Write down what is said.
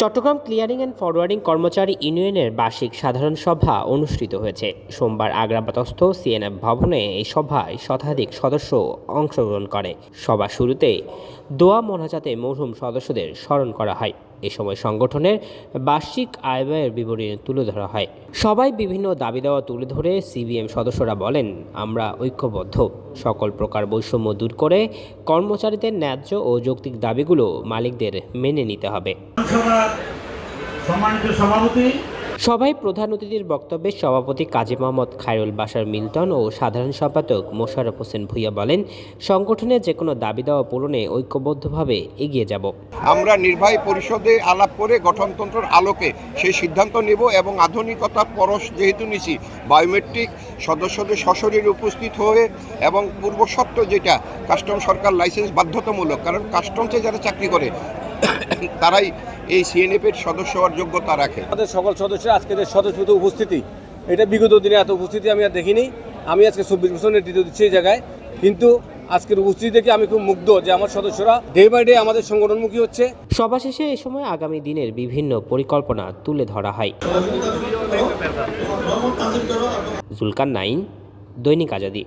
Chittagong clearing and forwarding কর্মচারী ইউনিয়নের বার্ষিক সাধারণ সভা অনুষ্ঠিত হয়েছে। সোমবার আগ্রাবাদস্থ সিএনএফ ভবনে এই সভায় শতাধিক সদস্য অংশগ্রহণ করে। সভা শুরুতে দোয়া মোনাজাতে মরহুম সদস্যদের স্মরণ করা হয়। এ সময় সংগঠনের বার্ষিক আয়-ব্যয়ের বিবরণী তুলে ধরা হয়। সবাই বিভিন্ন দাবি দেওয়া তুলে ধরে সিবিএম সদস্যরা বলেন, আমরা ঐক্যবদ্ধ, সকল প্রকার বৈষম্য দূর করে কর্মচারীদের ন্যায্য ও যৌক্তিক দাবিগুলো মালিকদের মেনে নিতে হবে। সভায় প্রধান অতিথির বক্তব্যে সভাপতি কাজী মোহাম্মদ খায়রুল বাশার মিল্টন ও সাধারণ সম্পাদক মোশাররফ হোসেন ভূঁইয়া বলেন, সংগঠনের যে কোনো দাবি দেওয়া পূরণে ঐক্যবদ্ধভাবে এগিয়ে যাব। আমরা নির্বাহী পরিষদে আলাপ করে গঠনতন্ত্রের আলোকে সেই সিদ্ধান্ত নেব এবং আধুনিকতার পরশ যেহেতু নিছি, বায়োমেট্রিক সদস্যদের সশরীরে উপস্থিত হয়ে এবং পূর্বশর্ত যেটা কাস্টম সরকার লাইসেন্স বাধ্যতামূলক, কারণ কাস্টমসে যারা চাকরি করে তারাই এই সিএনএফের সদস্য হওয়ার যোগ্যতা রাখে। আমাদের সকল সদস্যরা আজকে যে স্বতঃস্ফূর্ত উপস্থিতি, এটা বিগত দিনে এত উপস্থিতি আমি আর দেখিনি। আমি আজকে 24 বছর নেতৃত্ব দিচ্ছি এই জায়গায়, কিন্তু আজকের উপস্থিতি দেখে আমি খুব মুগ্ধ যে আমার সদস্যরা ডে বাই ডে আমাদের সংগঠনমুখী হচ্ছে। সভা শেষে এ সময় আগামী দিনের বিভিন্ন পরিকল্পনা তুলে ধরা হয়। জুলকার নাইন, দৈনিক আজাদী।